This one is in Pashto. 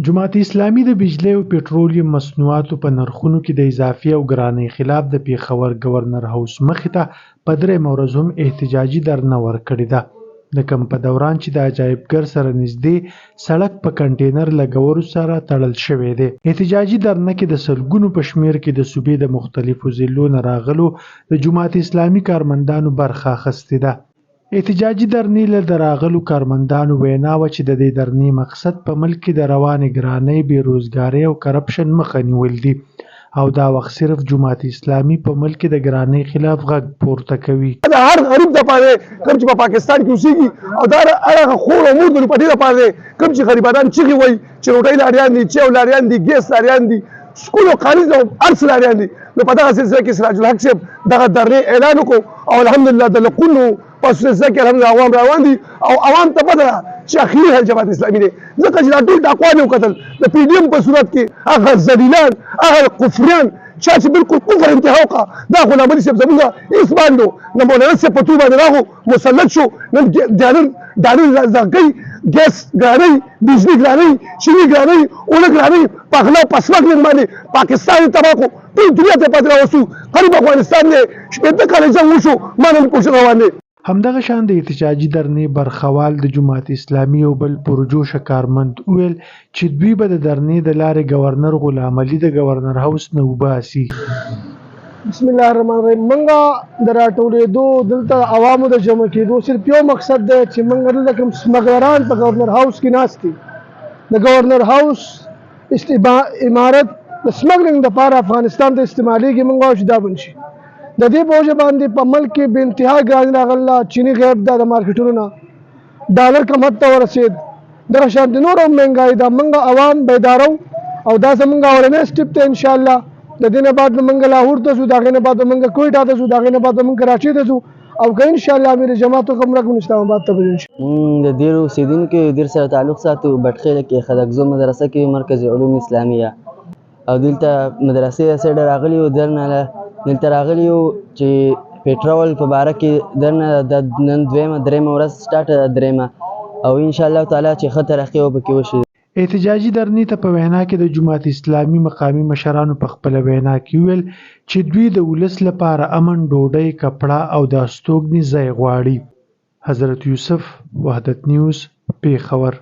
جماعت اسلامي د بجلی او پټرولیم مصنوعاتو په نرخونو کې د اضافي او ګرانۍ خلاف د پیښور ګورنر هاوس مخې ته په درېیمه ورځ هم احتجاجي درنه ورکړې ده، د کوم په دوران چې د عجایبګر سره نږدې سړک په کنټینر لګولو سره تړل شوی دی. احتجاجي درنه کې د سلګونو په شمېر کې د صوبې د مختلفو ضلعو نه راغلو د جماعت اسلامي کارمندانو برخه اخیستې ده. احتجاجي درنې له د راغلو کارمندانو وینا وه چې د دې درنې مقصد په ملک کې د روانې ګرانۍ، بېروزګارۍ او کرپشن مخه نیول دي او دا وخت صرف جماعت اسلامي په ملک کې د ګرانۍ خلاف غږ پورته کوي. دا هر غریب دپاره کوم چې په پاکستان کې اوسېږي او دا هغه خور او مور د په دې دپاره دی کوم چې غریبانان چغې وایي چې روټۍ لاریان دي، چیو لاریان دي، ګیس لاریان دي، سکول او کالج او هر څه لاریان دي. نو په دغه سلسله کې سراج الحق صاحب دغه درنې اعلان وکړو او الحمدلله د لقونو په سلسله کې الحمدلله عوام روان دي او عوام ته پته ده چې اخري حل جماعت اسلامي دی، ځکه چې دا ټول ډاکوان یې وکتل د پي ډي ایم په صورت کې هغه ذلیلان، هغه کفریان چا چې بالکل کفر انتها وکړه، دا غلام علي صاحب زموږ هېڅ باندې نو مولانا صاحب په تو باندې راغو مسلط شو. نن ډالر زغکۍ، ګیس ګرانۍ، بجلي ګرانۍ، چیني ګرانۍ، اوړه ګرانۍ، پخلا پسمک نن باندې پاکستان یې تباه کړو، ټول دنیا ته پاتې راوستو، قریب افغانستان دی، شپېته کاله جنګ وشو، ما نن کوشش روان دی. همدغه شان د احتجاجي درنې برخوال د جماعت اسلامي او بل پرجوشه کارمند وویل چې دوی به د درنې د لارې ګورنر غلام علي د ګورنر هاوس نه وباسي. بسم الله الرحمن الرحیم. منګه د راټولېدو دلته عوامو د جمع کېدو صرف یو مقصد دی چې منګه دلته کوم سمګلران په ګورنر هاوس کې ناست دي، د ګورنر هاوس عمارت د سمګلینګ دپاره افغانستان ته استعمالیږي، منګه وایو چې دا بند شي. د دې په وجه باندې په ملک کې بې انتها ګراني راغله، چیني غیب ده د مارکیټونو نه، ډالر کم حد ته ورسېد، دغه شان د نور هم مهنګایي ده. موږ عوام بیدارو او دا زموږ اولنی سټپ دی انشاءالله. د دې نه بعد موږ لاهور ته ځو، د هغې نه بعد موږ کویټا ته ځو، د هغې نه بعد موږ کراچۍ ته ځو او که انشاءالله امیر جماعت حکم راکړو اسلام آباد ته به ځو. د دیر اوسېدونکو دیر سره تعلق ساتو، بټخیله کې خدکزو مدرسه کې مرکز علوم اسلامیه او دلته مدرسې سایډه راغلي یو درنه دلته راغلي یو چې پټرول په باره کې درنه د نن دویمه درېیمه ورځ سټارټ درېیمه او انشاءالله تعالی چې ښه ترقي وپکې وشي. احتجاجي درنې ته په وینا کې د جماعت اسلامي مقامي مشرانو په خپله وینا کې ویل چې دوی د ولس لپاره امن، ډوډۍ، کپړه او د استوګنې ځای غواړي. حضرت یوسف، وحدت نیوز، پیښور.